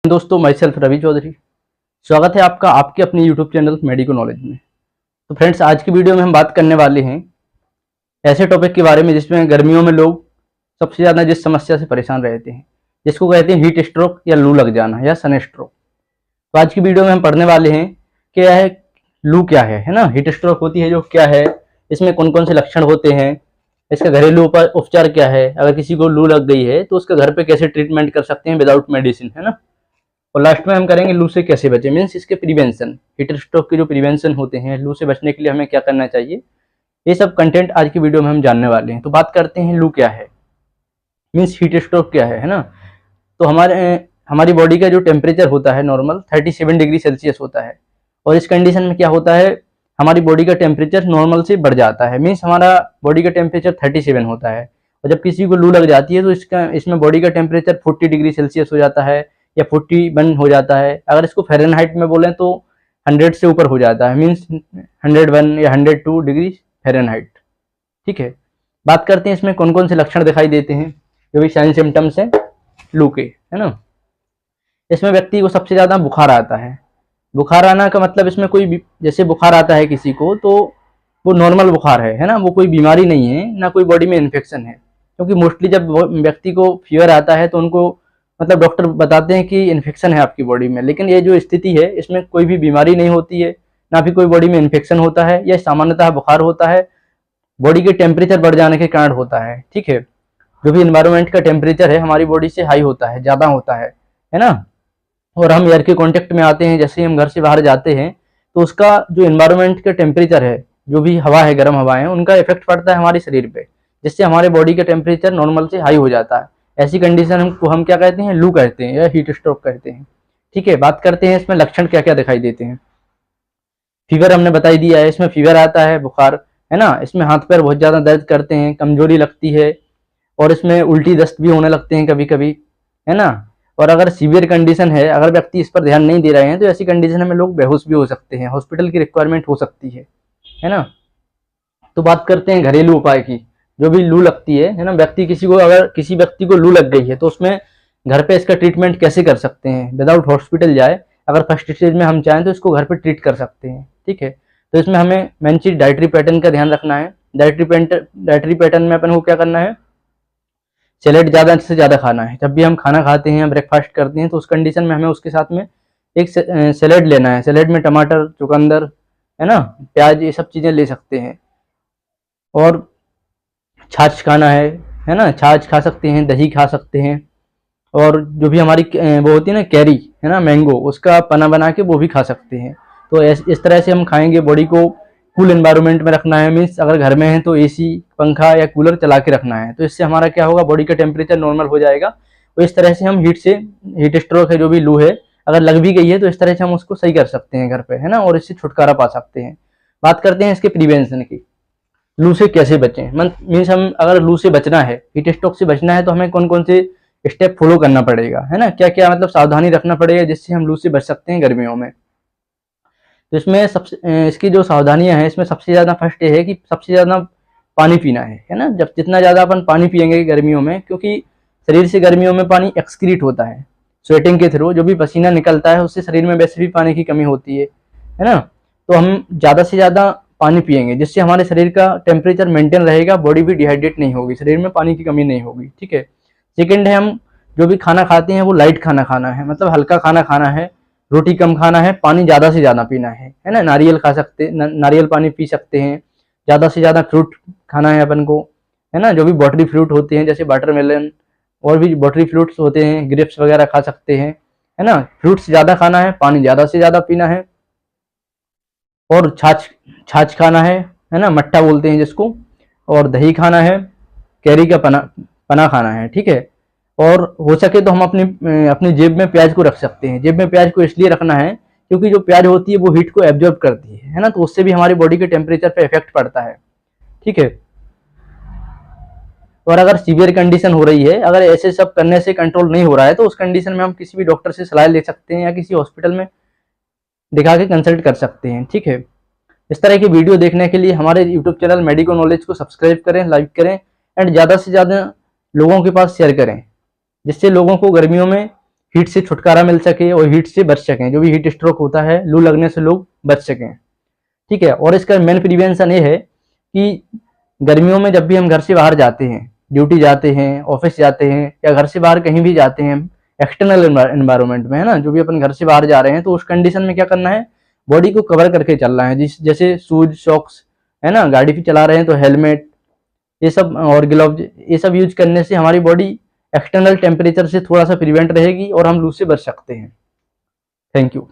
दोस्तों, my self Ravi Chaudhary. स्वागत है आपका आपके अपने यूट्यूब चैनल मेडिको नॉलेज में। तो फ्रेंड्स, आज की वीडियो में हम बात करने वाले हैं ऐसे टॉपिक के बारे में जिसमें गर्मियों में लोग सबसे ज़्यादा जिस समस्या से परेशान रहते हैं, जिसको कहते हैं हीट स्ट्रोक या लू लग जाना या सन स्ट्रोक। तो आज की वीडियो में हम पढ़ने वाले हैं कि यह लू क्या है ना, हीट स्ट्रोक होती है जो क्या है, इसमें कौन कौन से लक्षण होते हैं, इसका घरेलू उपचार क्या है, अगर किसी को लू लग गई है तो उसका घर पे कैसे ट्रीटमेंट कर सकते हैं विदाउट मेडिसिन, है ना। और लास्ट में हम करेंगे लू से कैसे बचें, मीन्स इसके प्रिवेंशन, हीट स्ट्रोक के जो प्रिवेंशन होते हैं, लू से बचने के लिए हमें क्या करना चाहिए, ये सब कंटेंट आज की वीडियो में हम जानने वाले हैं। तो बात करते हैं लू क्या है, मीन्स हीट स्ट्रोक क्या है ना। तो हमारी बॉडी का जो टेम्परेचर होता है नॉर्मल 37 डिग्री सेल्सियस होता है, और इस कंडीशन में क्या होता है, हमारी बॉडी का टेम्परेचर नॉर्मल से बढ़ जाता है। मीन्स हमारा बॉडी का टेम्परेचर 37 होता है, और जब किसी को लू लग जाती है तो इसमें बॉडी का टेम्परेचर 40 डिग्री सेल्सियस हो जाता है या 41 हो जाता है। अगर इसको फ़ारेनहाइट में बोलें तो 100 से ऊपर हो जाता है, मीन्स 101 या 102 डिग्री फ़ारेनहाइट। ठीक है, बात करते हैं इसमें कौन कौन से लक्षण दिखाई देते हैं जो भी साइन सिम्टम्स हैं लू के, है ना। इसमें व्यक्ति को सबसे ज़्यादा बुखार आता है। बुखार आना का मतलब इसमें कोई जैसे बुखार आता है किसी को तो वो नॉर्मल बुखार है ना, वो कोई बीमारी नहीं है, ना कोई बॉडी में इन्फेक्शन है। क्योंकि मोस्टली जब व्यक्ति को फीवर आता है तो उनको मतलब डॉक्टर बताते हैं कि इन्फेक्शन है आपकी बॉडी में, लेकिन ये जो स्थिति है इसमें कोई भी बीमारी नहीं होती है, ना भी कोई बॉडी में इन्फेक्शन होता है। यह सामान्यतः बुखार होता है, बॉडी के टेम्परेचर बढ़ जाने के कारण होता है। ठीक है, जो भी इन्वायरमेंट का टेम्परेचर है हमारी बॉडी से हाई होता है, ज़्यादा होता है ना। और हम एयर के कॉन्टेक्ट में आते हैं, जैसे हम घर से बाहर जाते हैं तो उसका जो इन्वायरमेंट का टेम्परेचर है, जो भी हवा है, गर्म हवाएं हैं, उनका इफेक्ट पड़ता है हमारे शरीर पे, जिससे हमारे बॉडी का टेम्परेचर नॉर्मल से हाई हो जाता है। ऐसी कंडीशन हम क्या कहते हैं, लू कहते हैं या हीट स्ट्रोक कहते हैं। ठीक है, बात करते हैं इसमें लक्षण क्या क्या दिखाई देते हैं। फीवर हमने बताई दिया है, इसमें फीवर आता है, बुखार, है ना। इसमें हाथ पैर बहुत ज़्यादा दर्द करते हैं, कमजोरी लगती है, और इसमें उल्टी दस्त भी होने लगते हैं कभी कभी, है ना। और अगर सीवियर कंडीशन है, अगर व्यक्ति इस पर ध्यान नहीं दे रहे हैं तो ऐसी कंडीशन में लोग बेहोश भी हो सकते हैं, हॉस्पिटल की रिक्वायरमेंट हो सकती है ना। तो बात करते हैं घरेलू उपाय की। जो भी लू लगती है ना, अगर किसी व्यक्ति को लू लग गई है तो उसमें घर पे इसका ट्रीटमेंट कैसे कर सकते हैं विदाउट हॉस्पिटल जाए। अगर फर्स्ट स्टेज में हम चाहें तो इसको घर पे ट्रीट कर सकते हैं। ठीक है, तो इसमें हमें मेन चीज डाइटरी पैटर्न का ध्यान रखना है। डाइटरी पैटर्न में अपन को क्या करना है, सैलेड ज़्यादा से ज़्यादा खाना है। जब भी हम खाना खाते हैं, ब्रेकफास्ट करते हैं, तो उस कंडीशन में हमें उसके साथ में एक सैलेड लेना है। सैलेड में टमाटर, चुकंदर, है ना, प्याज, ये सब चीज़ें ले सकते हैं। और छाछ खाना है ना, छाछ खा सकते हैं, दही खा सकते हैं। और जो भी हमारी वो होती है ना कैरी, है ना, मैंगो, उसका पना बना के वो भी खा सकते हैं। तो इस तरह से हम खाएंगे। बॉडी को कूल एनवायरनमेंट में रखना है, मीन्स अगर घर में है तो एसी, पंखा या कूलर चला के रखना है। तो इससे हमारा क्या होगा, बॉडी का टेम्परेचर नॉर्मल हो जाएगा। तो इस तरह से हम हीट स्ट्रोक है, जो भी लू है, अगर लग भी गई है तो इस तरह से हम उसको सही कर सकते हैं घर पे, है ना, और इससे छुटकारा पा सकते हैं। बात करते हैं इसके प्रिवेंशन की, लू से कैसे बचें। मीन्स हम अगर लू से बचना है, हीट स्ट्रोक से बचना है, तो हमें कौन कौन से स्टेप फॉलो करना पड़ेगा, है ना, क्या क्या मतलब सावधानी रखना पड़ेगा जिससे हम लू से बच सकते हैं गर्मियों में। तो इसमें सबसे इसकी जो सावधानियां हैं, इसमें सबसे ज़्यादा फर्स्ट ये है कि सबसे ज़्यादा पानी पीना है ना। जब जितना ज़्यादा अपन पानी पियेंगे गर्मियों में, क्योंकि शरीर से गर्मियों में पानी एक्सक्रीट होता है स्वेटिंग के थ्रू, जो भी पसीना निकलता है उससे शरीर में वैसे भी पानी की कमी होती है ना। तो हम ज़्यादा से ज़्यादा पानी पियेंगे जिससे हमारे शरीर का टेम्परेचर मेंटेन रहेगा, बॉडी भी डिहाइड्रेट नहीं होगी, शरीर में पानी की कमी नहीं होगी। ठीक है, सेकेंड है, हम जो भी खाना खाते हैं वो लाइट खाना खाना है, मतलब हल्का खाना खाना है, रोटी कम खाना है, पानी ज़्यादा से ज़्यादा पीना है ना। नारियल खा सकते, नारियल पानी पी सकते हैं। ज़्यादा से ज़्यादा फ्रूट खाना है अपन को, है ना, जो भी वाटरी फ्रूट होते हैं, जैसे वाटरमेलन और भी वाटरी फ्रूट्स होते हैं, ग्रेप्स वगैरह खा सकते हैं, है ना। फ्रूट्स ज़्यादा खाना है, पानी ज़्यादा से ज़्यादा पीना है, और छाछ खाना है ना, मट्ठा बोलते हैं जिसको, और दही खाना है, कैरी का पना खाना है। ठीक है, और हो सके तो हम अपनी जेब में प्याज को रख सकते हैं। जेब में प्याज को इसलिए रखना है क्योंकि जो प्याज होती है वो हीट को एब्जॉर्ब करती है ना, तो उससे भी हमारी बॉडी के टेम्परेचर पे इफेक्ट पड़ता है। ठीक है, और अगर सीवियर कंडीशन हो रही है, अगर ऐसे सब करने से कंट्रोल नहीं हो रहा है, तो उस कंडीशन में हम किसी भी डॉक्टर से सलाह ले सकते हैं या किसी हॉस्पिटल में दिखा के कंसल्ट कर सकते हैं। ठीक है, इस तरह की वीडियो देखने के लिए हमारे यूट्यूब चैनल मेडिको नॉलेज को सब्सक्राइब करें, लाइक करें, एंड ज़्यादा से ज़्यादा लोगों के पास शेयर करें, जिससे लोगों को गर्मियों में हीट से छुटकारा मिल सके और हीट से बच सकें, जो भी हीट स्ट्रोक होता है, लू लगने से लोग बच सकें। ठीक है, और इसका मेन प्रिवेंशन ये है कि गर्मियों में जब भी हम घर से बाहर जाते हैं, ड्यूटी जाते हैं, ऑफिस जाते हैं, या घर से बाहर कहीं भी जाते हैं एक्सटर्नल एनवायरनमेंट में, है ना, जो भी अपन घर से बाहर जा रहे हैं, तो उस कंडीशन में क्या करना है, बॉडी को कवर करके चलना है। जैसे शूज, सॉक्स, है ना, गाड़ी भी चला रहे हैं तो हेलमेट, ये सब, और ग्लव्स, ये सब यूज करने से हमारी बॉडी एक्सटर्नल टेम्परेचर से थोड़ा सा प्रिवेंट रहेगी और हम लू से बच सकते हैं। Thank you.